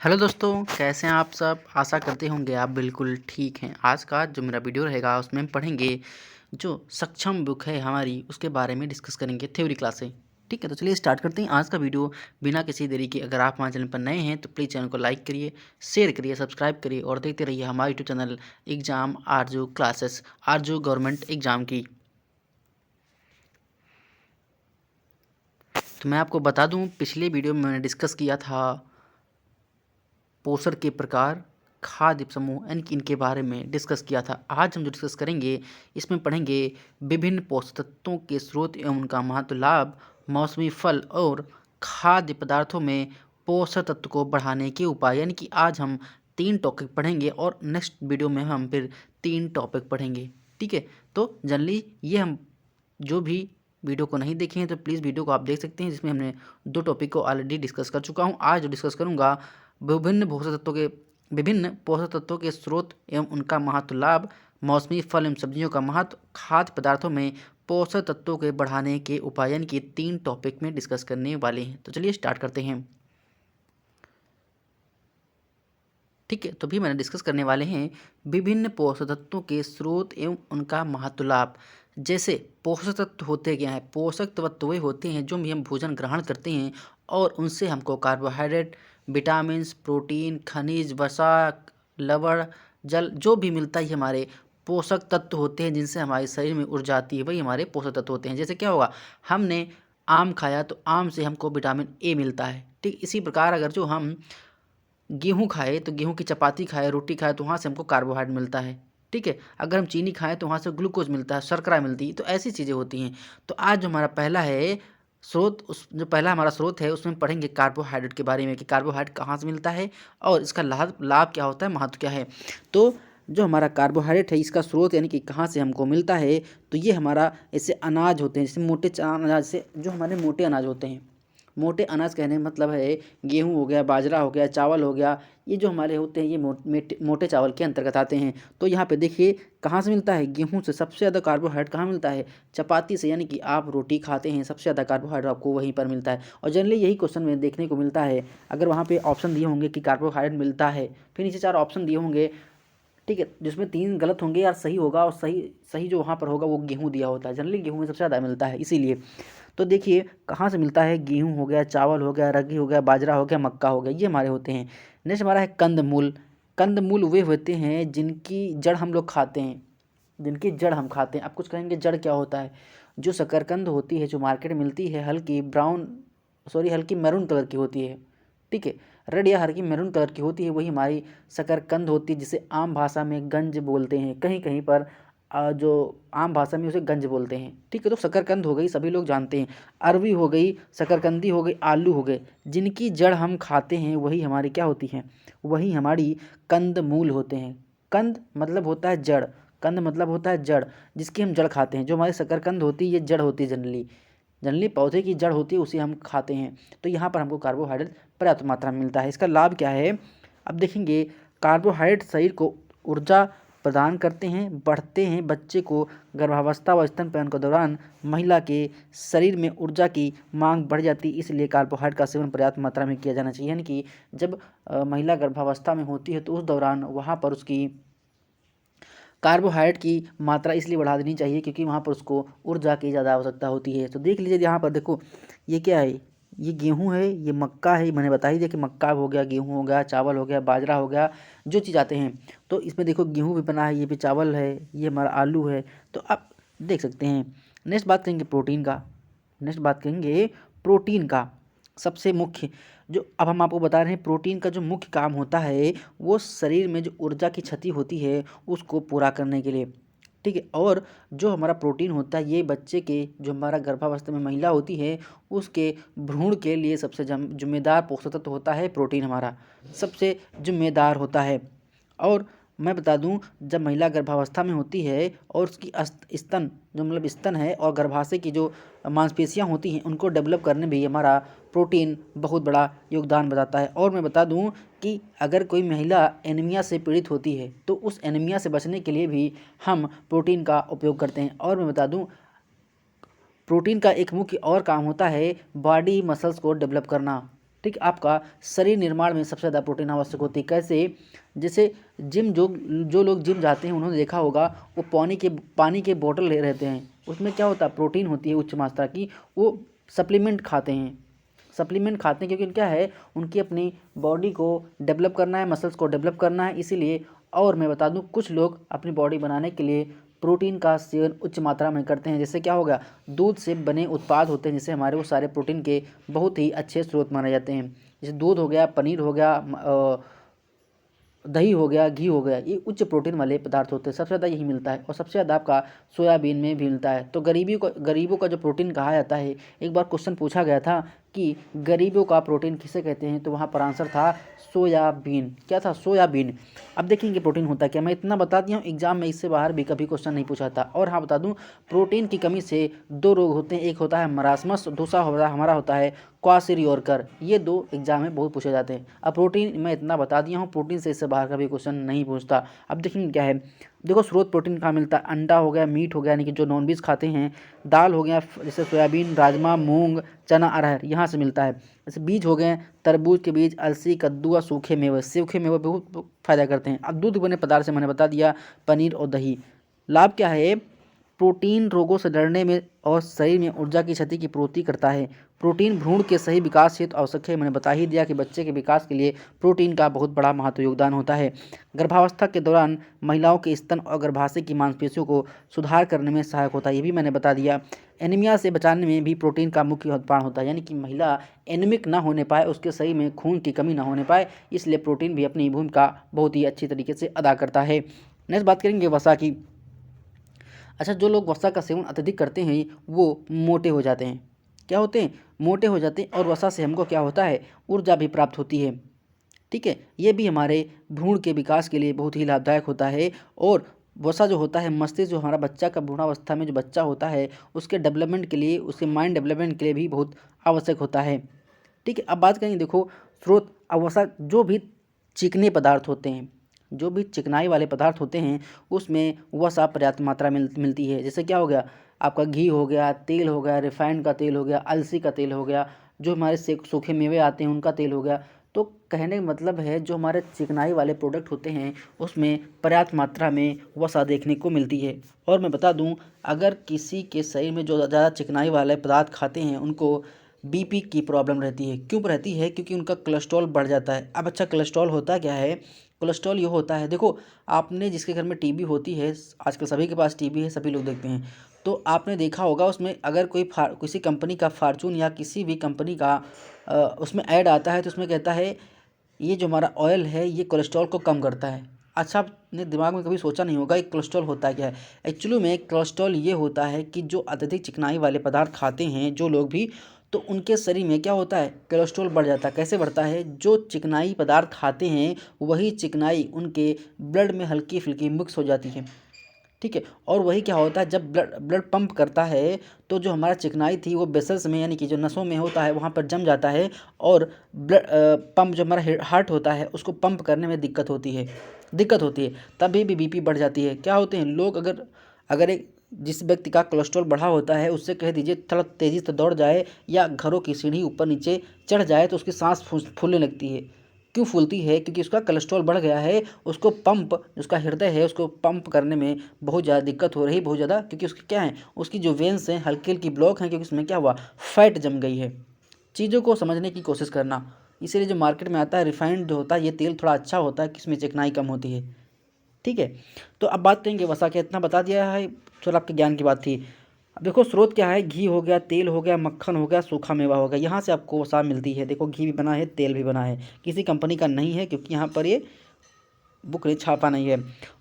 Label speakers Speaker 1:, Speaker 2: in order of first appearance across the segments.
Speaker 1: Hello दोस्तों, कैसे हैं आप सब। आशा करते होंगे आप बिल्कुल ठीक हैं। आज का जो मेरा वीडियो रहेगा उसमें हम पढ़ेंगे जो सक्षम बुक है हमारी, उसके बारे में डिस्कस करेंगे थ्योरी क्लास से। ठीक है, तो चलिए स्टार्ट करते हैं आज का वीडियो बिना किसी देरी के। अगर आप हमारे चैनल पर नए हैं तो प्लीज़ चैनल को लाइक करिए, शेयर करिए, सब्सक्राइब करिए और देखते रहिए हमारा यूट्यूब चैनल एग्जाम आरजू क्लासेस, आरजू गवर्नमेंट एग्जाम की। तो मैं आपको बता दूं, पिछले वीडियो में मैंने डिस्कस किया था पोषण के प्रकार, खाद्य समूह यानी कि इनके बारे में डिस्कस किया था। आज हम जो डिस्कस करेंगे इसमें पढ़ेंगे विभिन्न पोषक तत्वों के स्रोत एवं उनका महत्व, लाभ, मौसमी फल और खाद्य पदार्थों में पोषक तत्व को बढ़ाने के उपाय। यानी कि आज हम 3 टॉपिक पढ़ेंगे और नेक्स्ट वीडियो में हम फिर 3 टॉपिक पढ़ेंगे। ठीक है, तो जनरली ये हम जो भी वीडियो को नहीं देखे हैं तो प्लीज़ वीडियो को आप देख सकते हैं, जिसमें हमने 2 टॉपिक को ऑलरेडी डिस्कस कर चुका हूँ। आज जो डिस्कस करूँगा विभिन्न पोषक तत्वों के स्रोत एवं उनका महत्व, लाभ, मौसमी फल एवं सब्जियों का महत्व, खाद्य पदार्थों में पोषक तत्वों के बढ़ाने के उपाय, यानी कि 3 टॉपिक में डिस्कस करने वाले हैं। तो चलिए स्टार्ट करते हैं। ठीक है, तो भी मैंने डिस्कस करने वाले हैं विभिन्न पोषक तत्वों के स्रोत एवं उनका महत्व, लाभ। जैसे पोषक तत्व होते क्या हैं? पोषक तत्व वे होते हैं जो भी हम भोजन ग्रहण करते हैं और उनसे हमको कार्बोहाइड्रेट, विटामिन्स, प्रोटीन, खनिज, वसा, लवण, जल जो भी मिलता है, हमारे पोषक तत्व होते हैं जिनसे हमारे शरीर में ऊर्जा आती है, वही हमारे पोषक तत्व होते हैं। जैसे क्या होगा, हमने आम खाया तो आम से हमको विटामिन ए मिलता है। ठीक इसी प्रकार अगर जो हम गेहूँ खाए तो गेहूँ की चपाती खाए, रोटी खाए तो वहाँ से हमको कार्बोहाइड्रेट मिलता है। ठीक है, अगर हम चीनी खाएं तो वहाँ से ग्लूकोज मिलता है, शर्करा मिलती है। तो ऐसी चीज़ें होती हैं। तो आज जो हमारा पहला है स्रोत, उस जो पहला हमारा स्रोत है उसमें पढ़ेंगे कार्बोहाइड्रेट के बारे में कि कार्बोहाइड्रेट कहाँ से मिलता है और इसका लाभ लाभ क्या होता है, महत्व क्या है। तो जो हमारा कार्बोहाइड्रेट है इसका स्रोत यानी कि कहाँ से हमको मिलता है, तो ये हमारा ऐसे अनाज होते हैं, जैसे मोटे अनाज से, जो हमारे मोटे अनाज होते हैं। मोटे अनाज कहने का मतलब है गेहूँ हो गया, बाजरा हो गया, चावल हो गया, ये जो हमारे होते हैं ये मोटे चावल के अंतर्गत आते हैं। तो यहाँ पे देखिए कहाँ से मिलता है, गेहूँ से। सबसे ज़्यादा कार्बोहाइड्रेट कहाँ मिलता है? चपाती से। यानी कि आप रोटी खाते हैं, सबसे ज़्यादा कार्बोहाइड्रेट आपको वहीं पर मिलता है। और जनरली यही क्वेश्चन में देखने को मिलता है। अगर वहाँ पे ऑप्शन दिए होंगे कि कार्बोहाइड्रेट मिलता है, फिर नीचे 4 ऑप्शन दिए होंगे, ठीक है, जिसमें 3 गलत होंगे यार, सही होगा, और सही सही जो वहाँ पर होगा वो गेहूँ दिया होता है। जनरली गेहूँ में सबसे ज़्यादा मिलता है इसीलिए। तो देखिए कहाँ से मिलता है, गेहूँ हो गया, चावल हो गया, रागी हो गया, बाजरा हो गया, मक्का हो गया, ये हमारे होते हैं। नेक्स्ट हमारा है कंदमूल। कंदमूल वे होते हैं जिनकी जड़ हम लोग खाते हैं, जिनकी जड़ हम खाते हैं। आप कुछ कहेंगे जड़ क्या होता है? जो शकरकंद होती है, जो मार्केट में मिलती है, हल्की मैरून कलर की होती है। ठीक है, रेड या हल्की मैरून कलर की होती है, वही हमारी शकरकंद होती है, जिसे आम भाषा में गंज बोलते हैं। कहीं कहीं पर जो आम भाषा में उसे गंज बोलते हैं। ठीक है, तो शकरकंद हो गई, सभी लोग जानते हैं। अरवी हो गई, शकरकंदी हो गई, आलू हो गए, जिनकी जड़ हम खाते हैं वही हमारी क्या होती हैं, वही हमारी कंद मूल होते हैं। कंद मतलब होता है जड़, कंद मतलब होता है जड़, जिसकी हम जड़ खाते हैं। जो हमारी शकरकंद होती है ये जड़ होती है, जनरली जनरली पौधे की जड़ होती है, उसे हम खाते हैं। तो यहाँ पर हमको कार्बोहाइड्रेट पर्याप्त मात्रा में मिलता है। इसका लाभ क्या है, अब देखेंगे। कार्बोहाइड्रेट शरीर को ऊर्जा प्रदान करते हैं, बढ़ते हैं। बच्चे को गर्भावस्था व स्तनपान के दौरान महिला के शरीर में ऊर्जा की मांग बढ़ जाती है, इसलिए कार्बोहाइड्रेट का सेवन पर्याप्त मात्रा में किया जाना चाहिए। यानी कि जब महिला गर्भावस्था में होती है तो उस दौरान वहाँ पर उसकी कार्बोहाइड्रेट की मात्रा इसलिए बढ़ा देनी चाहिए क्योंकि वहाँ पर उसको ऊर्जा की ज़्यादा आवश्यकता होती है। तो देख लीजिए यहाँ पर देखो, ये क्या है, ये गेहूँ है, ये मक्का है। मैंने बता ही दिया कि मक्का हो गया, गेहूँ हो गया, चावल हो गया, बाजरा हो गया, जो चीज़ आते हैं। तो इसमें देखो गेहूँ भी बना है, ये भी चावल है, ये हमारा आलू है। तो आप देख सकते हैं। नेक्स्ट बात करेंगे प्रोटीन का। नेक्स्ट बात करेंगे प्रोटीन का। सबसे मुख्य जो अब हम आपको बता रहे हैं, प्रोटीन का जो मुख्य काम होता है वो शरीर में जो ऊर्जा की क्षति होती है उसको पूरा करने के लिए। ठीक है, और जो हमारा प्रोटीन होता है ये बच्चे के, जो हमारा गर्भावस्था में महिला होती है उसके भ्रूण के लिए सबसे जिम्मेदार पोषक तत्व होता है प्रोटीन, हमारा सबसे जिम्मेदार होता है। और मैं बता दूं, जब महिला गर्भावस्था में होती है और उसकी स्तन, जो मतलब स्तन है और गर्भाशय की जो मांसपेशियां होती हैं उनको डेवलप करने में भी हमारा प्रोटीन बहुत बड़ा योगदान बताता है। और मैं बता दूं कि अगर कोई महिला एनीमिया से पीड़ित होती है तो उस एनीमिया से बचने के लिए भी हम प्रोटीन का उपयोग करते हैं। और मैं बता दूं, प्रोटीन का एक मुख्य और काम होता है बॉडी मसल्स को डेवलप करना। ठीक, आपका शरीर निर्माण में सबसे ज़्यादा प्रोटीन आवश्यक होती है। कैसे? जैसे जिम जो लोग जिम जाते हैं उन्होंने देखा होगा, वो पानी के बोतल ले रहते हैं, उसमें क्या होता है, प्रोटीन होती है उच्च मात्रा की। वो सप्लीमेंट खाते हैं, क्योंकि क्या है, उनकी अपनी बॉडी को डेवलप करना है, मसल्स को डेवलप करना है, इसीलिए। और मैं बता दूं, कुछ लोग अपनी बॉडी बनाने के लिए प्रोटीन का सेवन उच्च मात्रा में करते हैं। जैसे क्या होगा, दूध से बने उत्पाद होते हैं जिससे हमारे वो सारे प्रोटीन के बहुत ही अच्छे स्रोत माने जाते हैं। जैसे दूध हो गया, पनीर हो गया, दही हो गया, घी हो गया, ये उच्च प्रोटीन वाले पदार्थ होते हैं। सबसे ज़्यादा यही मिलता है, और सबसे ज़्यादा आपका सोयाबीन में भी मिलता है। तो गरीबों का जो प्रोटीन कहा जाता है, एक बार क्वेश्चन पूछा गया था कि गरीबों का प्रोटीन किसे कहते हैं, तो वहाँ पर आंसर था सोयाबीन। क्या था? सोयाबीन। अब देखेंगे प्रोटीन होता क्या, मैं इतना बता दिया हूँ, एग्जाम में इससे बाहर भी कभी क्वेश्चन नहीं पूछा था। और हाँ बता दूँ, प्रोटीन की कमी से 2 रोग होते हैं, एक होता है मरासमस, दूसरा हमारा होता है क्वासिरियोरकर। ये 2 एग्जाम में बहुत पूछे जाते हैं। अब प्रोटीन मैं इतना बता दिया हूँ, प्रोटीन से इससे बाहर का भी क्वेश्चन नहीं पूछता। अब देखेंगे क्या है, देखो स्रोत प्रोटीन कहाँ मिलता है, अंडा हो गया, मीट हो गया, यानी कि जो नॉनवेज खाते हैं, दाल हो गया, जैसे सोयाबीन, राजमा, मूंग, चना, अरहर, यहाँ से मिलता है। जैसे बीज हो गए, तरबूज के बीज, अलसी, कद्दू और सूखे मेवे बहुत फायदा करते हैं। अब दूध बने पदार्थ से मैंने बता दिया, पनीर और दही। लाभ क्या है, प्रोटीन रोगों से लड़ने में और शरीर में ऊर्जा की क्षति की पूर्ति करता है। प्रोटीन भ्रूण के सही विकास हेतु आवश्यक है। मैंने बता ही दिया कि बच्चे के विकास के लिए प्रोटीन का बहुत बड़ा महत्व योगदान होता है। गर्भावस्था के दौरान महिलाओं के स्तन और गर्भाशय की मांसपेशियों को सुधार करने में सहायक होता है, ये भी मैंने बता दिया। एनीमिया से बचाने में भी प्रोटीन का मुख्य योगदान होता है, यानी कि महिला एनीमिक ना होने पाए, उसके शरीर में खून की कमी ना होने पाए, इसलिए प्रोटीन भी अपनी भूमिका बहुत ही अच्छी तरीके से अदा करता है। नेक्स्ट बात करेंगे वसा की। अच्छा, जो लोग वसा का सेवन अत्यधिक करते हैं वो मोटे हो जाते हैं। क्या होते हैं? मोटे हो जाते हैं। और वसा से हमको क्या होता है, ऊर्जा भी प्राप्त होती है। ठीक है, ये भी हमारे भ्रूण के विकास के लिए बहुत ही लाभदायक होता है। और वसा जो होता है, मस्तिष्क जो हमारा बच्चा का भ्रूणावस्था में जो बच्चा होता है, उसके डेवलपमेंट के लिए, उसके माइंड डेवलपमेंट के लिए भी बहुत आवश्यक होता है। ठीक है, अब बात करेंगे, देखो स्रोत। अब वसा जो भी चिकने पदार्थ होते हैं, जो भी चिकनाई वाले पदार्थ होते हैं, उसमें वसा पर्याप्त मात्रा में मिलती है। जैसे क्या हो गया, आपका घी हो गया, तेल हो गया, रिफाइंड का तेल हो गया, अलसी का तेल हो गया, जो हमारे सूखे मेवे आते हैं उनका तेल हो गया। तो कहने का मतलब है, जो हमारे चिकनाई वाले प्रोडक्ट होते हैं उसमें पर्याप्त मात्रा में वसा देखने को मिलती है। और मैं बता दूं, अगर किसी के शरीर में जो ज़्यादा चिकनाई वाले पदार्थ खाते हैं उनको बीपी की प्रॉब्लम रहती है। क्यों रहती है? क्योंकि उनका कोलेस्ट्रॉल बढ़ जाता है। अब अच्छा, कोलेस्ट्रॉल होता क्या है? कोलेस्ट्रॉल ये होता है, देखो आपने जिसके घर में टीबी होती है, आजकल सभी के पास टीबी है, सभी लोग देखते हैं, तो आपने देखा होगा उसमें अगर किसी कंपनी का फार्चून या किसी भी कंपनी का उसमें ऐड आता है, तो उसमें कहता है ये जो हमारा ऑयल है ये कोलेस्ट्रॉल को कम करता है। अच्छा, आपने दिमाग में कभी सोचा नहीं होगा ये कोलेस्ट्रॉल होता है क्या है? एक्चुअली में कोलेस्ट्रॉल ये होता है कि जो अत्यधिक चिकनाई वाले पदार्थ खाते हैं जो लोग भी, तो उनके शरीर में क्या होता है, कोलेस्ट्रॉल बढ़ जाता है। कैसे बढ़ता है? जो चिकनाई पदार्थ खाते हैं वही चिकनाई उनके ब्लड में हल्की फुल्की मिक्स हो जाती है। ठीक है, और वही क्या होता है, जब ब्लड ब्लड पंप करता है तो जो हमारा चिकनाई थी वो वेसल्स में, यानी कि जो नसों में होता है वहाँ पर जम जाता है, और ब्लड पंप जो हमारा हार्ट होता है उसको पंप करने में दिक्कत होती है, तभी भी बीपी बढ़ जाती है। क्या होते हैं लोग, अगर एक जिस व्यक्ति का कोलेस्ट्रॉल बढ़ा होता है उससे कह दीजिए थोड़ा तेज़ी से दौड़ जाए या घरों की सीढ़ी ऊपर नीचे चढ़ जाए तो उसकी सांस फूलने लगती है। क्यों फूलती है? क्योंकि उसका कोलेस्ट्रॉल बढ़ गया है, उसको पंप, उसका हृदय है उसको पंप करने में बहुत ज़्यादा दिक्कत हो रही है, बहुत ज़्यादा, क्योंकि उसकी क्या है, उसकी जो वेन्स हैं हल्की हल्की ब्लॉक हैं, क्योंकि उसमें क्या हुआ, फैट जम गई है। चीज़ों को समझने की कोशिश करना। इसीलिए जो मार्केट में आता है रिफाइंड जो होता है, ये तेल थोड़ा अच्छा होता है कि इसमें चिकनाई कम होती है। ठीक है, तो अब बात करेंगे वसा के। इतना बता दिया है, थोड़ा आपके ज्ञान की बात थी। अब देखो स्रोत क्या है, घी हो गया, तेल हो गया, मक्खन हो गया, सूखा मेवा हो गया, यहाँ से आपको वसा मिलती है। देखो घी भी बना है, तेल भी बना है, किसी कंपनी का नहीं है क्योंकि यहाँ पर ये बुक ने छापा नहीं है।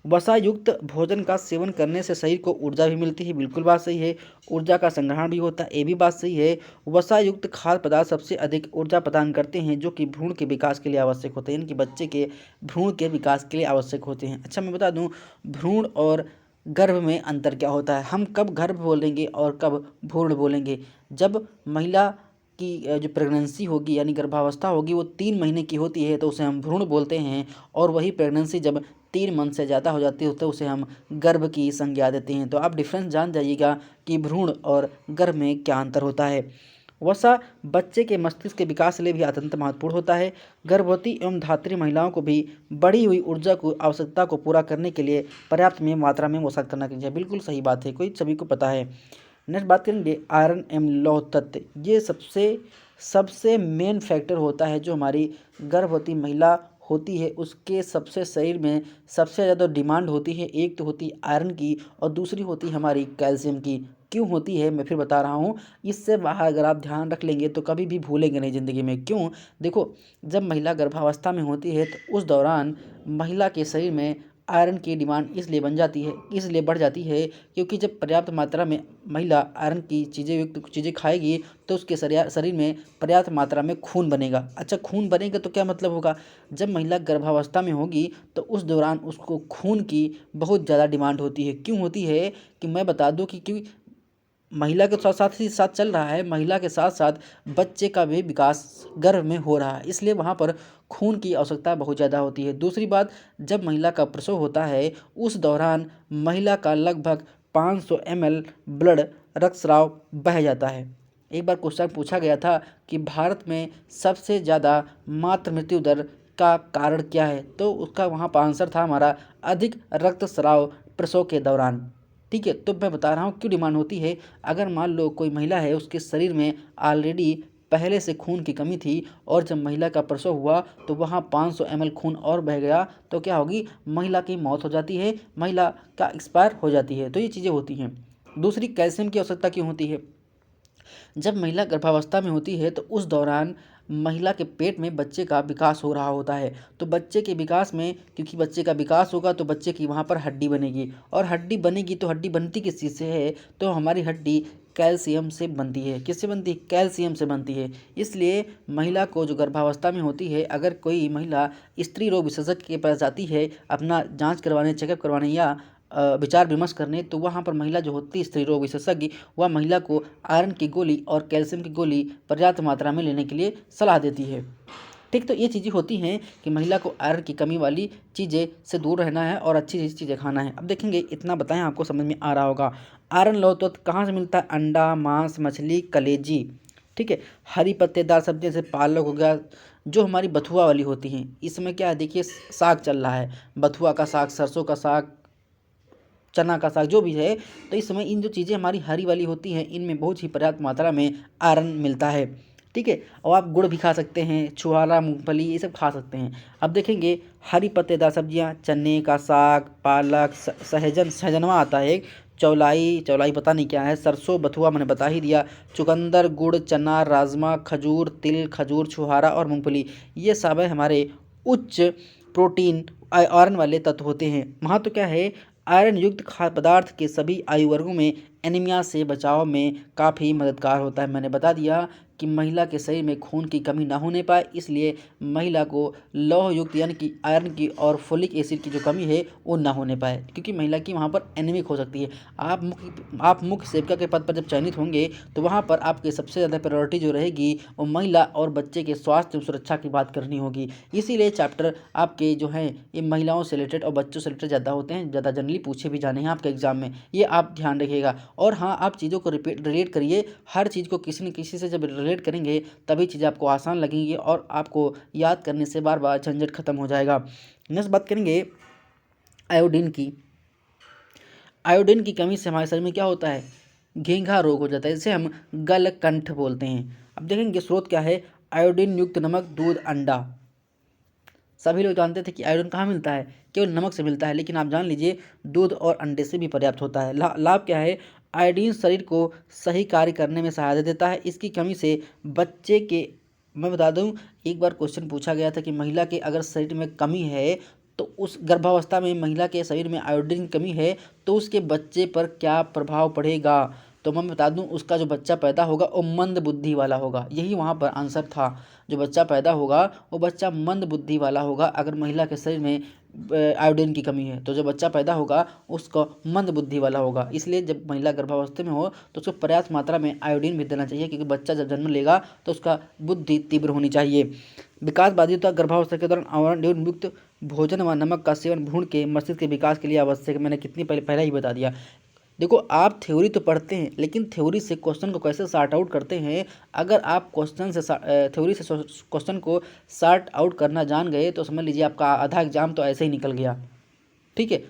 Speaker 1: वसा युक्त भोजन का सेवन करने से शरीर को ऊर्जा भी मिलती है, बिल्कुल बात सही है। ऊर्जा का संग्रहण भी होता है, ये भी बात सही है। वसा युक्त खाद्य पदार्थ सबसे अधिक ऊर्जा प्रदान करते हैं, जो कि भ्रूण के विकास के लिए आवश्यक होते हैं, यानी कि बच्चे के भ्रूण के विकास के लिए आवश्यक होते हैं। अच्छा, मैं बता दूं, भ्रूण और गर्भ में अंतर क्या होता है। हम कब गर्भ बोलेंगे और कब भ्रूण बोलेंगे? जब महिला की जो प्रेगनेंसी होगी यानी गर्भावस्था होगी वो 3 महीने की होती है तो उसे हम भ्रूण बोलते हैं, और वही प्रेगनेंसी जब 3 मंथ से ज़्यादा हो जाती है तो उसे हम गर्भ की संज्ञा देते हैं। तो आप डिफरेंस जान जाइएगा कि भ्रूण और गर्भ में क्या अंतर होता है। वसा बच्चे के मस्तिष्क के विकास के लिए भी अत्यंत महत्वपूर्ण होता है। गर्भवती एवं धात्री महिलाओं को भी बढ़ी हुई ऊर्जा को आवश्यकता को पूरा करने के लिए पर्याप्त में मात्रा में वसा करना चाहिए। बिल्कुल सही बात है, कोई सभी को पता है। नेक्स्ट बात करेंगे आयरन एवं लौह तत्व। ये सबसे मेन फैक्टर होता है जो हमारी गर्भवती महिला होती है उसके सबसे शरीर में सबसे ज़्यादा डिमांड होती है। एक तो होती है आयरन की और दूसरी होती है हमारी कैल्शियम की। क्यों होती है मैं फिर बता रहा हूँ। इससे बाहर अगर आप ध्यान रख लेंगे तो कभी भी भूलेंगे नहीं ज़िंदगी में। क्यों? देखो, जब महिला गर्भावस्था में होती है तो उस दौरान महिला के शरीर में आयरन की डिमांड इसलिए बढ़ जाती है क्योंकि जब पर्याप्त मात्रा में महिला आयरन की युक्त चीज़ें खाएगी तो उसके शरीर में पर्याप्त मात्रा में खून बनेगा। अच्छा, खून बनेगा तो क्या मतलब होगा? जब महिला गर्भावस्था में होगी तो उस दौरान उसको खून की बहुत ज़्यादा डिमांड होती है। क्यों होती है कि मैं बता दूं कि क्योंकि महिला के साथ चल रहा है, महिला के साथ साथ बच्चे का भी विकास गर्भ में हो रहा है, इसलिए वहाँ पर खून की आवश्यकता बहुत ज़्यादा होती है। दूसरी बात, जब महिला का प्रसव होता है उस दौरान महिला का लगभग 500 ml ब्लड रक्तस्राव बह जाता है। एक बार क्वेश्चन पूछा गया था कि भारत में सबसे ज़्यादा मातृ मृत्यु दर का कारण क्या है, तो उसका वहाँ पर आंसर था हमारा अधिक रक्तस्राव प्रसव के दौरान। ठीक है, तो मैं बता रहा हूँ क्यों डिमांड होती है। अगर मान लो कोई महिला है उसके शरीर में ऑलरेडी पहले से खून की कमी थी और जब महिला का प्रसव हुआ तो वहाँ 500 ml खून और बह गया तो क्या होगी? महिला की मौत हो जाती है, महिला का एक्सपायर हो जाती है। तो ये चीज़ें होती हैं। दूसरी, कैल्शियम की आवश्यकता क्यों होती है? जब महिला गर्भावस्था में होती है तो उस दौरान महिला के पेट में बच्चे का विकास हो रहा होता है। तो बच्चे के विकास में, क्योंकि बच्चे का विकास होगा तो बच्चे की वहाँ पर हड्डी बनेगी और हड्डी बनेगी तो हड्डी बनती किस चीज़ से है? तो हमारी हड्डी कैल्शियम से बनती है। किससे बनती है? कैल्शियम से बनती है। इसलिए महिला को जो गर्भावस्था में होती है, अगर कोई महिला स्त्री रोग विशेषज्ञ के पास जाती है अपना जांच करवाने, चेकअप करवाने या विचार विमर्श करने, तो वहाँ पर महिला जो होती है स्त्री रोग विशेषज्ञ, वह महिला को आयरन की गोली और कैल्शियम की गोली पर्याप्त मात्रा में लेने के लिए सलाह देती है। ठीक, तो ये चीज़ें होती हैं कि महिला को आयरन की कमी वाली चीज़ें से दूर रहना है और अच्छी चीज़ें खाना है। अब देखेंगे, इतना बताएं आपको समझ में आ रहा होगा। आयरन लौह तत्व कहाँ से मिलता है? अंडा, मांस, मछली, कलेजी। ठीक है, हरी पत्तेदार सब्जी जैसे पालक हो गया, जो हमारी बथुआ वाली होती हैं। इसमें क्या है, देखिए साग चल रहा है, बथुआ का साग, सरसों का साग, चना का साग, जो भी है। तो इस समय इन जो चीज़ें हमारी हरी वाली होती हैं इनमें बहुत ही पर्याप्त मात्रा में आयरन मिलता है। ठीक है, और आप गुड़ भी खा सकते हैं, छुहारा, मूंगफली, ये सब खा सकते हैं। अब देखेंगे हरी पत्तेदार सब्जियां, चने का साग, पालक, सहजनवा आता है एक, चौलाई पता नहीं क्या है, सरसों, बथुआ मैंने बता ही दिया, चुकंदर, गुड़, चना, राजमा, खजूर, तिल, खजूर, छुहारा और मूंगफली, ये सब है हमारे उच्च प्रोटीन आयरन वाले तत्व होते हैं। महत्व क्या है? आयरन युक्त खाद्य पदार्थ के सभी आयु वर्गों में एनीमिया से बचाव में काफ़ी मददगार होता है। मैंने बता दिया कि महिला के शरीर में खून की कमी ना होने पाए, इसलिए महिला को लौह युक्त यानी कि आयरन की और फोलिक एसिड की जो कमी है वो ना होने पाए, क्योंकि महिला की वहाँ पर एनीमिक हो सकती है। आप मुख्य सेविका के पद पर जब चयनित होंगे तो वहाँ पर आपके सबसे ज़्यादा प्रायोरिटी जो रहेगी वो महिला और बच्चे के स्वास्थ्य और सुरक्षा की बात करनी होगी। इसीलिए चैप्टर आपके जो हैं ये महिलाओं से रिलेटेड और बच्चों से रिलेटेड ज़्यादा होते हैं, ज़्यादा जनरली पूछे भी जाने हैं आपके एग्जाम में, ये आप ध्यान रखिएगा। और हाँ, आप चीज़ों को रिलेट करिए, हर चीज़ को किसी न किसी से जब रिलेट करेंगे तभी चीज़ें आपको आसान लगेंगी और आपको याद करने से बार बार झंझट खत्म हो जाएगा। नेक्स्ट बात करेंगे आयोडीन की। आयोडीन की कमी से हमारे शरीर में क्या होता है? घेंघा रोग हो जाता है, जिसे हम गलकंठ बोलते हैं। अब देखेंगे स्रोत क्या है? आयोडीन युक्त नमक, दूध, अंडा। सभी लोग जानते थे कि आयोडीन कहाँ मिलता है? केवल नमक से मिलता है, लेकिन आप जान लीजिए दूध और अंडे से भी पर्याप्त होता है। लाभ क्या है? आयोडीन शरीर को सही कार्य करने में सहायता देता है। इसकी कमी से बच्चे के, मैं बता दूं, एक बार क्वेश्चन पूछा गया था कि महिला के अगर शरीर में कमी है तो उस गर्भावस्था में महिला के शरीर में आयोडीन की कमी है तो उसके बच्चे पर क्या प्रभाव पड़ेगा? तो मैं बता दूं, उसका जो बच्चा पैदा होगा वो मंद बुद्धि वाला होगा। यही वहाँ पर आंसर था, जो बच्चा पैदा होगा वो बच्चा मंद बुद्धि वाला होगा। अगर महिला के शरीर में आयोडीन की कमी है तो जो बच्चा पैदा होगा उसको मंद बुद्धि वाला होगा। इसलिए जब महिला गर्भावस्था में हो तो उसको पर्याप्त मात्रा में आयोडीन भी देना चाहिए, क्योंकि बच्चा जब जन्म लेगा तो उसका बुद्धि तीव्र होनी चाहिए। विकास बाधित गर्भावस्था के दौरान आयोडीन युक्त भोजन व नमक का सेवन भ्रूण के मस्तिष्क के विकास के लिए आवश्यक है। मैंने कितनी पहले ही बता दिया। देखो, आप थ्योरी तो पढ़ते हैं, लेकिन थ्योरी से क्वेश्चन को कैसे सॉर्ट आउट करते हैं, अगर आप थ्योरी से क्वेश्चन को सॉर्ट आउट करना जान गए तो समझ लीजिए आपका आधा एग्जाम तो ऐसे ही निकल गया। ठीक है,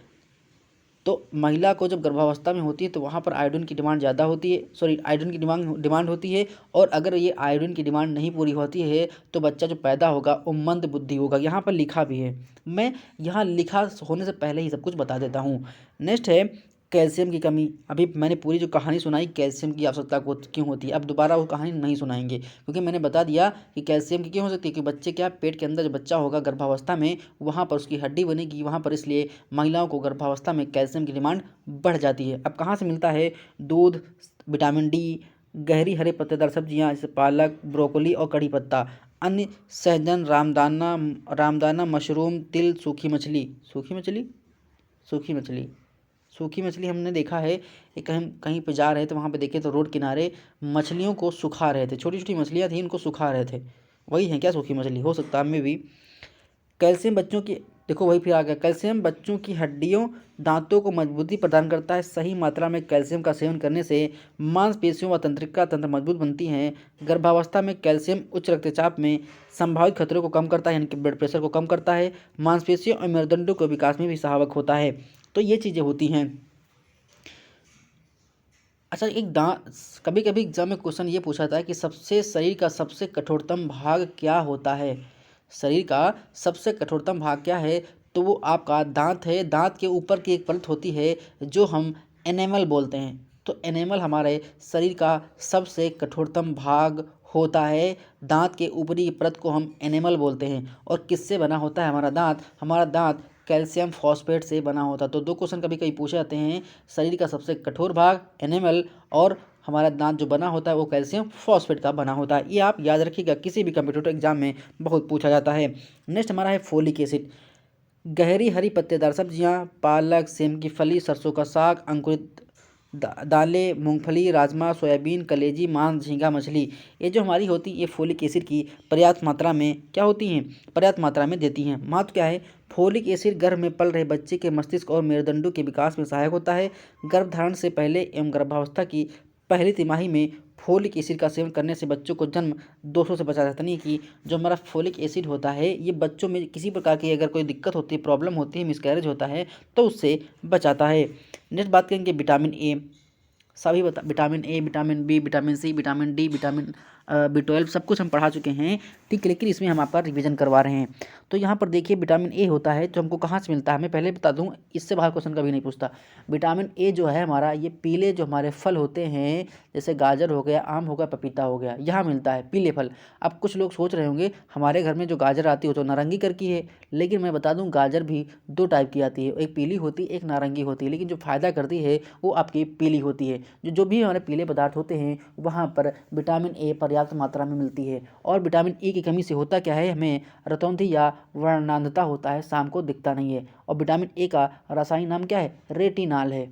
Speaker 1: तो महिला को जब गर्भावस्था में होती है तो वहाँ पर आयोडीन की डिमांड ज़्यादा होती है, सॉरी आयोडीन की डिमांड होती है, और अगर ये आयोडीन की डिमांड नहीं पूरी होती है तो बच्चा जो पैदा होगा वो मंद बुद्धि होगा। यहाँ पर लिखा भी है, मैं यहाँ लिखा होने से पहले ही सब कुछ बता देता हूँ। नेक्स्ट है कैल्शियम की कमी। अभी मैंने पूरी जो कहानी सुनाई कैल्शियम की आवश्यकता को क्यों होती है, अब दोबारा वो कहानी नहीं सुनाएंगे, क्योंकि मैंने बता दिया कि कैल्शियम की क्यों हो सकती है कि बच्चे क्या पेट के अंदर जो बच्चा होगा गर्भावस्था में वहाँ पर उसकी हड्डी बनेगी वहाँ पर, इसलिए महिलाओं को गर्भावस्था में कैल्शियम की डिमांड बढ़ जाती है। अब कहाँ से मिलता है, दूध, विटामिन डी, गहरी हरे पत्तेदार सब्जियाँ जैसे पालक, ब्रोकोली और कड़ी पत्ता, अन्य सहजन, रामदाना, मशरूम, तिल, सूखी मछली सूखी मछली हमने देखा है कि कहीं कहीं पे जा रहे थे, वहाँ पे देखे तो रोड किनारे मछलियों को सुखा रहे थे, छोटी छोटी मछलियाँ थी उनको सुखा रहे थे, वही है क्या सूखी मछली, हो सकता है में भी। कैल्शियम बच्चों की, देखो वही फिर आ गया, कैल्शियम बच्चों की हड्डियों, दांतों को मजबूती प्रदान करता है। सही मात्रा में कैल्शियम का सेवन करने से मांसपेशियों व तंत्रिका तंत्र मजबूत बनती हैं। गर्भावस्था में कैल्शियम उच्च रक्तचाप में संभावित खतरों को कम करता है, यानी कि ब्लड प्रेशर को कम करता है। मांसपेशियों और मेरुदंडों के विकास में भी सहायक होता है। तो ये चीज़ें होती हैं। अच्छा, एक दांत, कभी कभी एग्जाम में क्वेश्चन ये पूछा था कि सबसे शरीर का सबसे कठोरतम भाग क्या होता है, शरीर का सबसे कठोरतम भाग क्या है, तो वो आपका दांत है। दांत के ऊपर की एक परत होती है जो हम एनेमल बोलते हैं, तो एनेमल हमारे शरीर का सबसे कठोरतम भाग होता है। दांत के ऊपरी परत को हम एनेमल बोलते हैं। और किससे बना होता है हमारा दांत कैल्शियम फॉस्फेट से बना होता है। तो दो क्वेश्चन कभी कभी पूछे जाते हैं, शरीर का सबसे कठोर भाग एनिमल, और हमारा दांत जो बना होता है वो कैल्शियम फॉस्फेट का बना होता है। ये आप याद रखिएगा, किसी भी कंप्यूटर एग्जाम में बहुत पूछा जाता है। नेक्स्ट हमारा है फोलिक एसिड। गहरी हरी पत्तेदार सब्जियां, पालक, सेम की फली, सरसों का साग, अंकुरित दालें, मूंगफली, राजमा, सोयाबीन, कलेजी, मांस, झींगा मछली, ये जो हमारी होती है ये फोलिक एसिड की पर्याप्त मात्रा में क्या होती हैं, पर्याप्त मात्रा में देती हैं। महत्व क्या है, फोलिक एसिड गर्भ में पल रहे बच्चे के मस्तिष्क और मेरुदंडों के विकास में सहायक होता है। गर्भधारण से पहले एवं गर्भावस्था की पहली तिमाही में फोलिक एसिड का सेवन करने से बच्चों को जन्म दोषों से बचा जाता। नहीं कि जो हमारा फोलिक एसिड होता है ये बच्चों में किसी प्रकार की अगर कोई दिक्कत होती है, प्रॉब्लम होती है, मिसकैरेज होता है तो उससे बचाता है। नेक्स्ट बात करेंगे विटामिन ए। सभी vitamin A, vitamin B, vitamin C, vitamin D, vitamin B12 सब कुछ हम पढ़ा चुके हैं। ठीक है, लेकिन इसमें हम आपका रिवीजन करवा रहे हैं। तो यहाँ पर देखिए विटामिन ए होता है जो हमको कहाँ से मिलता है, मैं पहले बता दूँ, इससे बाहर क्वेश्चन कभी नहीं पूछता। विटामिन ए जो है हमारा, ये पीले जो हमारे फल होते हैं जैसे गाजर हो गया, आम हो गया, पपीता हो गया, यहाँ मिलता है पीले फल। अब कुछ लोग सोच रहे होंगे हमारे घर में जो गाजर आती है वो तो नारंगी कर की है, लेकिन मैं बता दूं गाजर भी दो टाइप की आती है, एक पीली होती है, एक नारंगी होती है, लेकिन जो फ़ायदा करती है वो आपकी पीली होती है। जो भी हमारे पीले पदार्थ होते हैं वहाँ पर विटामिन ए पर्याप्त मात्रा में मिलती है। और विटामिन ए की कमी से होता क्या है, हमें रतौंधी या वर्णांधता होता है, शाम को दिखता नहीं है। और विटामिन ए का रासायनिक नाम क्या है, रेटिनाल है।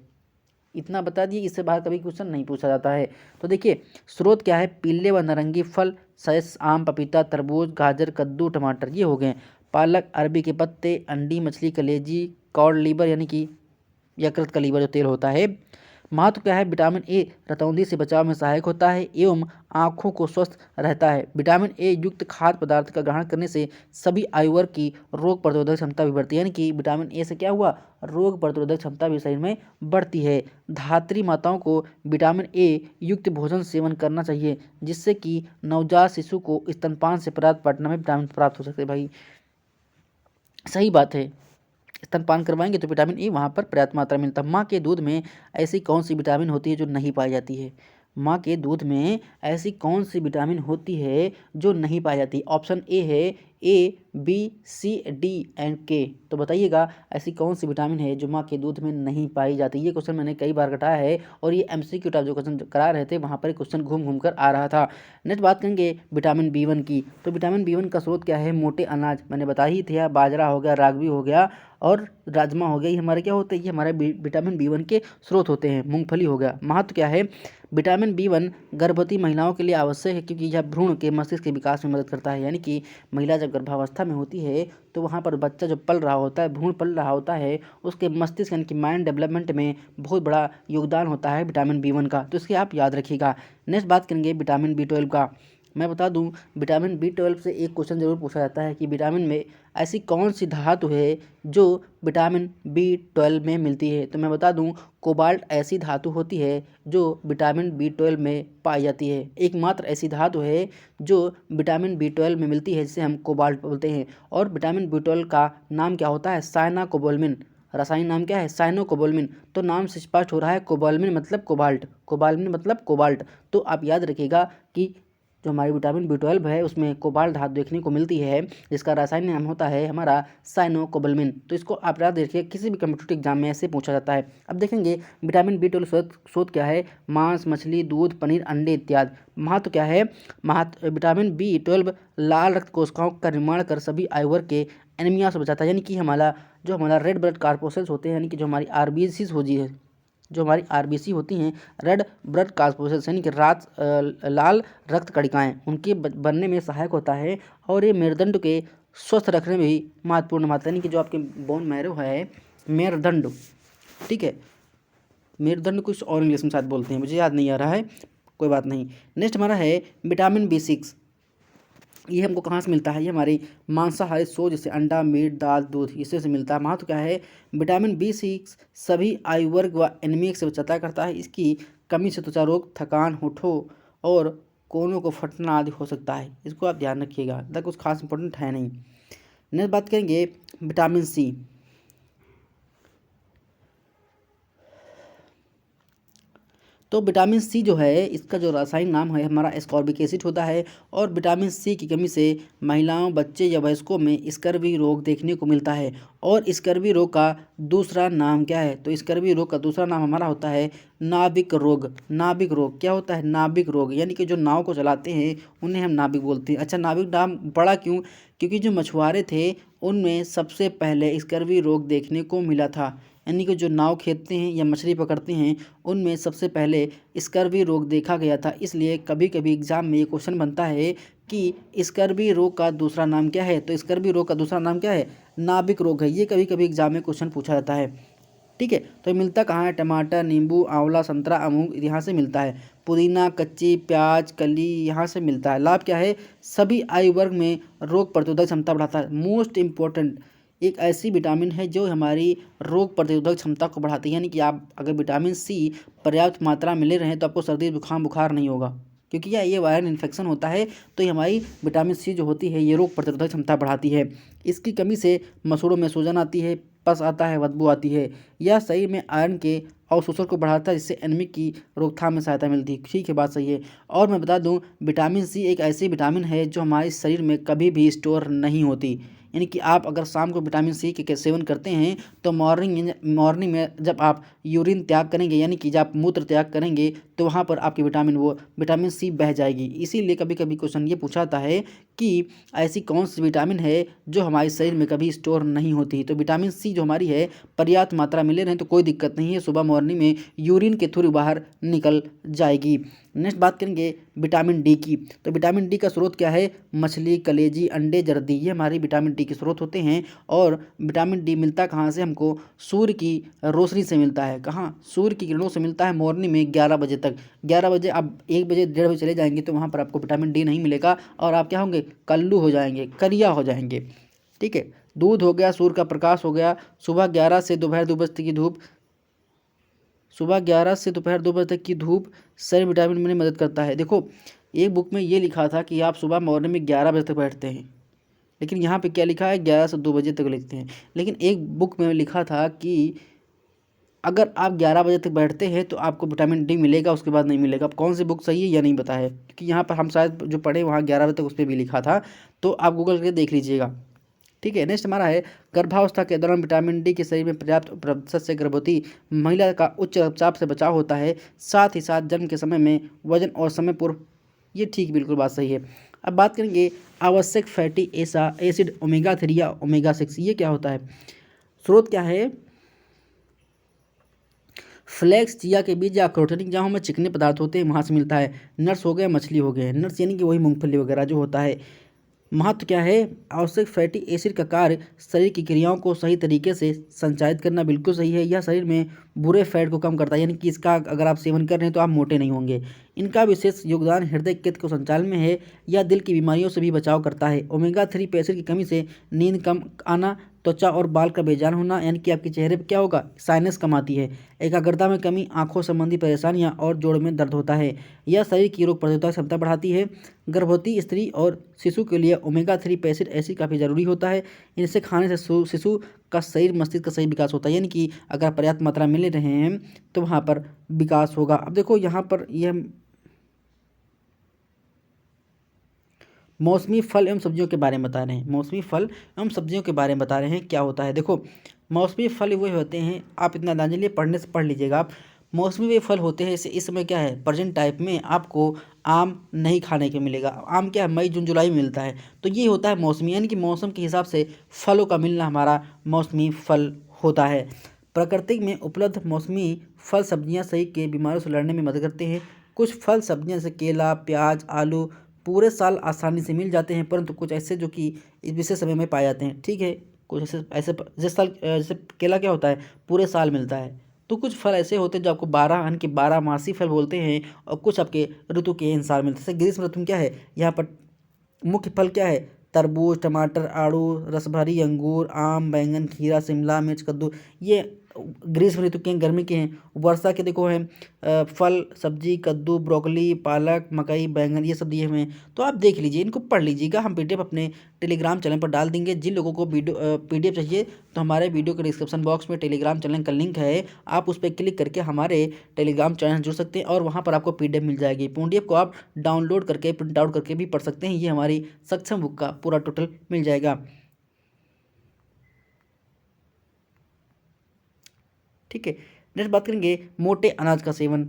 Speaker 1: इतना बता दिए, इससे बाहर कभी क्वेश्चन नहीं पूछा जाता है। तो देखिए स्रोत क्या है, पीले व नारंगी फल, सैस, आम, पपीता, तरबूज, गाजर, कद्दू, टमाटर, ये हो गए। पालक, अरबी के पत्ते, अंडी, मछली, कलेजी, कॉड लीवर यानी कि यकृत का लीवर जो तेल होता है। महत्व क्या है, विटामिन ए रतौंधी से बचाव में सहायक होता है एवं आँखों को स्वस्थ रहता है। विटामिन ए युक्त खाद्य पदार्थ का ग्रहण करने से सभी आयु वर्ग की रोग प्रतिरोधक क्षमता भी बढ़ती है, यानी कि विटामिन ए से क्या हुआ, रोग प्रतिरोधक क्षमता भी शरीर में बढ़ती है। धात्री माताओं को विटामिन ए युक्त भोजन सेवन करना चाहिए जिससे कि नवजात शिशु को स्तनपान से पर्याप्त मात्रा में विटामिन प्राप्त हो सके। भाई सही बात है, स्तनपान करवाएंगे तो विटामिन ए वहाँ पर पर्याप्त मात्रा में मिलता है। माँ के दूध में ऐसी कौन सी विटामिन होती है जो नहीं पाई जाती है, माँ के दूध में ऐसी कौन सी विटामिन होती है जो नहीं पाई जाती। ऑप्शन ए है ए, बी, सी, डी एंड के। तो बताइएगा ऐसी कौन सी विटामिन है जो माँ के दूध में नहीं पाई जाती। ये क्वेश्चन मैंने कई बार घटाया है और ये MCQ टाइप जो क्वेश्चन करा रहे थे वहाँ पर क्वेश्चन घूम घूम कर आ रहा था। नेक्स्ट बात करेंगे विटामिन B1 की। तो विटामिन B1 का स्रोत क्या है, मोटे अनाज, मैंने बता ही था, बाजरा हो गया, रागी हो गया और राजमा हो गया, ये हमारे क्या होते हैं, ये हमारे विटामिन B1 के स्रोत होते हैं। मूंगफली हो गया। महत्व क्या है, विटामिन B1 गर्भवती महिलाओं के लिए आवश्यक है क्योंकि यह भ्रूण के मस्तिष्क के विकास में मदद करता है, यानी कि महिला जब जब गर्भावस्था में होती है तो वहाँ पर बच्चा जो पल रहा होता है, भ्रूण पल रहा होता है, उसके मस्तिष्क यानी कि माइंड डेवलपमेंट में बहुत बड़ा योगदान होता है विटामिन B1 का। तो इसके आप याद रखिएगा। नेक्स्ट बात करेंगे विटामिन B12 का। मैं बता दूं विटामिन B12 से एक क्वेश्चन ज़रूर पूछा जाता है कि विटामिन में ऐसी कौन सी धातु है जो विटामिन B12 में मिलती है। तो मैं बता दूं कोबाल्ट ऐसी धातु होती है जो विटामिन B12 में पाई जाती है। एकमात्र ऐसी धातु है जो विटामिन B12 में मिलती है जिसे हम कोबाल्ट बोलते हैं। और विटामिन B12 का नाम क्या होता है? साइनाकोबाल्मिन। रासायनिक नाम क्या है? साइनोकोबाल्मिन। तो नाम से स्पष्ट हो रहा है कोबाल्मिन मतलब कोबाल्ट, कोबाल्मिन मतलब कोबाल्ट। तो आप याद रखिएगा कि जो हमारी विटामिन B12 है उसमें कोबाल्ट धातु देखने को मिलती है जिसका रासायनिक नाम होता है हमारा साइनोकोबाल्मिन। तो इसको आप याद रखिए, किसी भी कम्पिटिटिव एग्जाम में ऐसे पूछा जाता है। अब देखेंगे विटामिन B12 स्रोत क्या है? मांस, मछली, दूध, पनीर, अंडे इत्यादि। महत्व क्या है? विटामिन B12 लाल रक्त कोशिकाओं का निर्माण कर सभी आयु वर्ग के एनीमिया से बचाता है। यानी कि हमारा रेड ब्लड कॉर्पोसेल्स होते हैं, यानी कि जो हमारी RBCs होती है, जो हमारी RBC होती हैं, रेड ब्लड कॉर्पोसेल्स यानी कि लाल रक्त कणिकाएँ, उनके बनने में सहायक होता है। और ये मेरुदंड के स्वस्थ रखने में भी महत्वपूर्ण मात्रा, यानी कि जो आपके बोन मैरो है, मेरुदंड, ठीक है, मेरुदंड कुछ और इंग्लिश में शायद बोलते हैं, मुझे याद नहीं आ रहा है, कोई बात नहीं। नेक्स्ट हमारा है विटामिन B6। ये हमको कहाँ से मिलता है? ये हमारी मांसाहारी स्रोत जैसे अंडा, मीट, दाल, दूध, इससे मिलता है। महत्व क्या है? विटामिन B6 सभी आयु वर्ग व एनीमिया से बचाता करता है। इसकी कमी से त्वचा रोग, थकान, होठों और कोनों को फटना आदि हो सकता है। इसको आप ध्यान रखिएगा, ज़्यादा कुछ खास इंपॉर्टेंट है नहीं। नेक्स्ट बात करेंगे विटामिन C। तो विटामिन C जो है इसका जो रासायनिक नाम है हमारा एस्कॉर्बिक एसिड होता है। और विटामिन C की कमी से महिलाओं, बच्चे या वयस्कों में स्कर्वी रोग देखने को मिलता है। और स्कर्वी रोग का दूसरा नाम क्या है? तो स्कर्वी रोग का दूसरा नाम हमारा होता है नाभिक रोग। नाभिक रोग क्या होता है? नाभिक रोग, यानी कि जो नाव को चलाते हैं उन्हें हम नाभिक बोलते हैं। अच्छा, नाभिक नाम पड़ा क्यों? क्योंकि जो मछुआरे थे उनमें सबसे पहले स्कर्वी रोग देखने को मिला था। यानी कि जो नाव खेपते हैं या मछली पकड़ते हैं उनमें सबसे पहले स्कर्वी रोग देखा गया था। इसलिए कभी कभी एग्जाम में ये क्वेश्चन बनता है कि स्कर्वी रोग का दूसरा नाम क्या है? तो स्कर्वी रोग का दूसरा नाम क्या है? नाभिक रोग है। ये कभी कभी एग्जाम में क्वेश्चन पूछा जाता है, ठीक है। तो ये मिलता कहाँ है? टमाटर, नींबू, आंवला, संतरा, अमरूद, यहाँ से मिलता है। पुदीना, कच्ची प्याज, कली, यहाँ से मिलता है। लाभ क्या है? सभी आयु वर्ग में रोग प्रतिरोधक क्षमता बढ़ाता है। मोस्ट इम्पोर्टेंट, एक ऐसी विटामिन है जो हमारी रोग प्रतिरोधक क्षमता को बढ़ाती है। यानी कि आप अगर विटामिन C पर्याप्त मात्रा में ले रहे हैं तो आपको सर्दी जुकाम बुखार नहीं होगा, क्योंकि ये वायरल इन्फेक्शन होता है। तो ये हमारी विटामिन C जो होती है ये रोग प्रतिरोधक क्षमता बढ़ाती है। इसकी कमी से मसूड़ों में सूजन आती है, पस आता है, बदबू आती है। यह शरीर में आयरन के अवशोषण को बढ़ाता है जिससे एनीमिक की रोकथाम में सहायता मिलती है। ठीक है, बात सही है। और मैं बता दूं विटामिन C एक ऐसी विटामिन है जो हमारे शरीर में कभी भी स्टोर नहीं होती। यानी कि आप अगर शाम को विटामिन C के सेवन करते हैं तो मॉर्निंग में जब आप यूरिन त्याग करेंगे, यानी कि जब आप मूत्र त्याग करेंगे, तो वहाँ पर आपकी विटामिन C बह जाएगी। इसीलिए कभी कभी क्वेश्चन ये पूछा जाता है कि ऐसी कौन सी विटामिन है जो हमारे शरीर में कभी स्टोर नहीं होती। तो विटामिन C जो हमारी है पर्याप्त मात्रा में ले रहे हैं तो कोई दिक्कत नहीं है, सुबह मॉर्निंग में यूरिन के थ्रू बाहर निकल जाएगी। नेक्स्ट बात करेंगे विटामिन D की। तो विटामिन D का स्रोत क्या है? मछली, कलेजी, अंडे, जर्दी, ये हमारी विटामिन D के स्रोत होते हैं। और विटामिन D मिलता कहाँ से हमको? सूर्य की रोशनी से मिलता है। कहाँ? सूर्य की किरणों से मिलता है मॉर्निंग में 11 बजे तक। 11 बजे आप 1 बजे 1:30 बजे चले जाएंगे तो वहाँ पर आपको विटामिन D नहीं मिलेगा और आप क्या होंगे? कल्लू हो जाएंगे, करिया हो जाएंगे, ठीक है। दूध हो गया, सूर्य का प्रकाश हो गया, सुबह 11 से दोपहर 2 बजे तक की धूप, सुबह 11 से दोपहर 2 बजे तक की धूप शरीर विटामिन में मदद करता है। देखो एक बुक में ये लिखा था कि आप सुबह मॉर्निंग में 11 बजे तक बैठते हैं, लेकिन यहाँ पे क्या लिखा है? 11 से 2 बजे तक लिखते हैं। लेकिन एक बुक में लिखा था कि अगर आप 11 बजे तक बैठते हैं तो आपको विटामिन D मिलेगा, उसके बाद नहीं मिलेगा। अब कौन सी बुक सही है या नहीं पता है, क्योंकि यहाँ पर हम शायद जो पढ़े वहाँ 11 बजे तक उस पर भी लिखा था। तो आप गूगल करके देख लीजिएगा, ठीक है। नेक्स्ट हमारा है गर्भावस्था के दौरान विटामिन D के शरीर में पर्याप्त उपलब्धता से गर्भवती महिला का उच्च रक्तचाप से बचाव होता है। साथ ही साथ जन्म के समय में वजन और समय पूर्व, ये ठीक बिल्कुल बात सही है। अब बात करेंगे आवश्यक फैटी एसिड ओमेगा 3 या ओमेगा 6, ये क्या होता है? स्रोत क्या है? फ्लैक्स, चिया के बीज या अखरोट, जहाँ में चिकने पदार्थ होते हैं वहाँ से मिलता है। नट्स हो गए, मछली हो गए। नट्स यानी कि वही मूंगफली वगैरह जो होता है। महत्व क्या है? आवश्यक फैटी एसिड का कार्य शरीर की क्रियाओं को सही तरीके से संचालित करना, बिल्कुल सही है। यह शरीर में बुरे फैट को कम करता है, यानी कि इसका अगर आप सेवन कर रहे हैं तो आप मोटे नहीं होंगे। इनका विशेष योगदान हृदय केंद्र को संचालन में है। यह दिल की बीमारियों से भी बचाव करता है। ओमेगा 3 एसिड की कमी से नींद कम आना, त्वचा और बाल का बेजान होना, यानी कि आपके चेहरे पर क्या होगा, साइनस कम आती है। एकाग्रता में कमी, आंखों संबंधी परेशानियां और जोड़ों में दर्द होता है। यह शरीर की रोग प्रतिरोधक क्षमता बढ़ाती है। गर्भवती स्त्री और शिशु के लिए ओमेगा 3 एसिड ऐसी काफ़ी ज़रूरी होता है। इनसे खाने से शिशु का शरीर मस्तिष्क का सही विकास होता है, यानी कि अगर पर्याप्त मात्रा में ले रहे हैं तो वहाँ पर विकास होगा। अब देखो यहाँ पर यह मौसमी फल एवं सब्जियों के बारे में बता रहे हैं। मौसमी फल एवं सब्जियों के बारे में बता रहे हैं क्या होता है। देखो मौसमी फल वो होते हैं, आप इतना जान लीजिए, पढ़ने से पढ़ लीजिएगा आप। मौसमी वे फल होते हैं, इस समय क्या है, प्रेजेंट टाइप में आपको आम नहीं खाने को मिलेगा। आम क्या है, मई जून जुलाई में मिलता है। तो ये होता है मौसमी, यानी कि मौसम के हिसाब से फलों का मिलना हमारा मौसमी फल होता है। प्रकृति में उपलब्ध मौसमी फल सब्जियां शरीर के बीमारियों से लड़ने में मदद करते हैं। कुछ फल सब्जियां जैसे केला, प्याज, आलू पूरे साल आसानी से मिल जाते हैं, परंतु कुछ ऐसे जो कि इस विशेष समय में पाए जाते हैं। ठीक है, कुछ ऐसे ऐसे जैसे केला क्या होता है, पूरे साल मिलता है। तो कुछ फल ऐसे होते हैं जो आपको 12 यानी कि 12 मासी फल बोलते हैं, और कुछ आपके ऋतु के अनुसार मिलते हैं। जैसे ग्रीष्म ऋतु में क्या है, यहाँ पर मुख्य फल क्या है, तरबूज, टमाटर, आड़ू, रसभरी, अंगूर, आम, बैंगन, खीरा, शिमला मिर्च, कद्दू, ये ग्रीष्म ऋतु के हैं, गर्मी के हैं। वर्षा के देखो हैं फल सब्जी, कद्दू, ब्रोकली, पालक, मकई, बैंगन, ये सब दिए हुए हैं। तो आप देख लीजिए, इनको पढ़ लीजिएगा। हम पीडीएफ अपने टेलीग्राम चैनल पर डाल देंगे। जिन लोगों को पीडीएफ चाहिए तो हमारे वीडियो के डिस्क्रिप्शन बॉक्स में टेलीग्राम चैनल का लिंक है, आप उस पर क्लिक करके हमारे टेलीग्राम चैनल जुड़ सकते हैं और वहाँ पर आपको पीडीएफ मिल जाएगी। पीडीएफ को आप डाउनलोड करके प्रिंट आउट करके भी पढ़ सकते हैं। ये हमारी सक्षम बुक का पूरा टोटल मिल जाएगा। ठीक है, नेक्स्ट बात करेंगे मोटे अनाज का सेवन।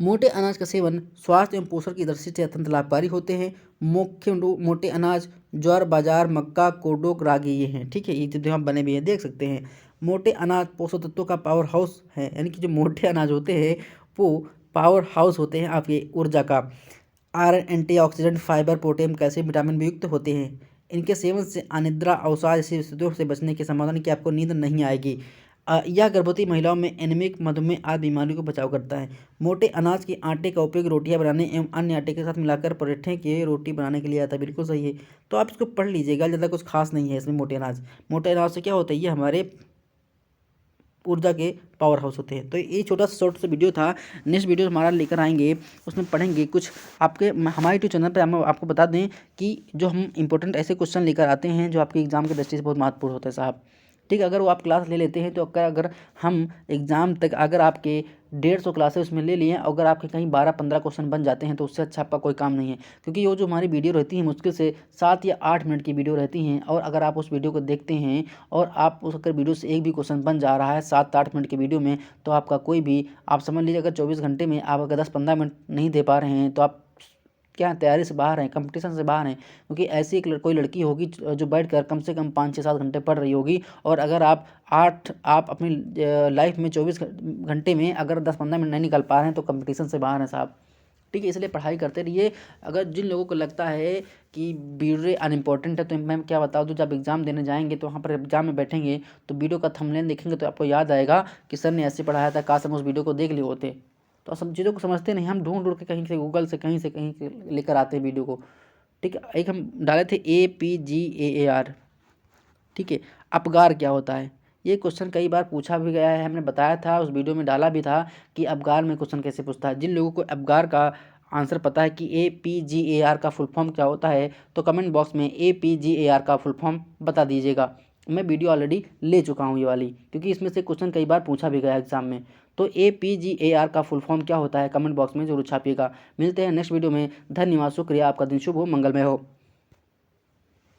Speaker 1: मोटे अनाज का सेवन स्वास्थ्य एवं पोषण की दृष्टि से अत्यंत लाभकारी होते हैं। मुख्य मोटे अनाज ज्वार, बाजार, मक्का, कोडो, रागी ये हैं। ठीक है, ये जो हम बने भी हैं देख सकते हैं। मोटे अनाज पोषक तत्वों का पावर हाउस है, यानी कि जो मोटे अनाज होते हैं वो पावर हाउस होते हैं आपके ऊर्जा का। Iron, antioxidant, fibre, potassium, calcium, vitamin भी युक्त होते हैं। इनके सेवन से अनिद्रा, अवसाद जैसी स्थितियों से बचने के समाधान की आपको नींद नहीं आएगी। यह गर्भवती महिलाओं में एनीमिक, मधुमेह आदि बीमारियों को बचाव करता है। मोटे अनाज के आटे का उपयोग रोटियां बनाने एवं अन्य आटे के साथ मिलाकर पराठे के रोटी बनाने के लिए आता है, बिल्कुल सही है। तो आप इसको पढ़ लीजिएगा, ज़्यादा कुछ खास नहीं है इसमें। मोटे अनाज से क्या होता है, ये हमारे ऊर्जा के पावर हाउस होते हैं। तो ये छोटा सा शॉर्ट सा वीडियो था। नेक्स्ट वीडियो हमारा लेकर आएंगे, उसमें पढ़ेंगे कुछ आपके हमारे यूट्यूब चैनल पर। हम आपको बता दें कि जो हम इंपॉर्टेंट ऐसे क्वेश्चन लेकर आते हैं जो आपके एग्जाम की दृष्टि से बहुत महत्वपूर्ण होता है साहब। ठीक है, अगर वो आप क्लास ले लेते हैं तो अगर हम एग्ज़ाम तक अगर आपके 150 क्लासेस उसमें ले लिए, अगर आपके कहीं 12-15 क्वेश्चन बन जाते हैं तो उससे अच्छा आपका कोई काम नहीं है। क्योंकि वो जो हमारी वीडियो रहती है मुश्किल से 7 या 8 मिनट की वीडियो रहती हैं, और अगर आप उस वीडियो को देखते हैं और आप उस अगर वीडियो से एक भी क्वेश्चन बन जा रहा है 7-8 मिनट की वीडियो में, तो आपका कोई भी, आप समझ लीजिए अगर 24 घंटे में आप अगर 10-15 मिनट नहीं दे पा रहे हैं तो आप क्या तैयारी से बाहर हैं, कंपटीशन से बाहर हैं। क्योंकि ऐसी एक कोई लड़की होगी जो बैठकर कम से कम 5-6-7 घंटे पढ़ रही होगी, और अगर आप अपनी लाइफ में 24 घंटे में अगर 10-15 मिनट नहीं निकाल पा रहे हैं तो कंपटीशन से बाहर हैं साहब। ठीक है, इसलिए पढ़ाई करते रहिए। अगर जिन लोगों को लगता है कि वीडियो अनइम्पोर्टेंट है तो मैं क्या बता दूं, जब एग्ज़ाम देने जाएंगे तो वहाँ पर एग्जाम में बैठेंगे तो वीडियो का थंबनेल देखेंगे तो आपको याद आएगा कि सर ने ऐसे पढ़ाया था, काश हम उस वीडियो को देख लिए होते। तो सब चीज़ों को समझते नहीं, हम ढूंढ ढूंढ के कहीं से गूगल से कहीं से लेकर आते हैं वीडियो को। ठीक है, एक हम डाले थे APGAAR। ठीक है, अपगार क्या होता है, ये क्वेश्चन कई बार पूछा भी गया है, हमने बताया था उस वीडियो में डाला भी था कि अपगार में क्वेश्चन कैसे पूछता है। जिन लोगों को अपगार का आंसर पता है कि APGAR का फुल फॉर्म क्या होता है तो कमेंट बॉक्स में APGAR का फुल फॉर्म बता दीजिएगा। मैं वीडियो ऑलरेडी ले चुका हूँ ये वाली, क्योंकि इसमें से क्वेश्चन कई बार पूछा भी गया एग्जाम में। तो APGAR का फुल फॉर्म क्या होता है कमेंट बॉक्स में जरूर छापिएगा। मिलते हैं नेक्स्ट वीडियो में। धन्यवाद, शुक्रिया, आपका दिन शुभ हो, मंगलमय हो।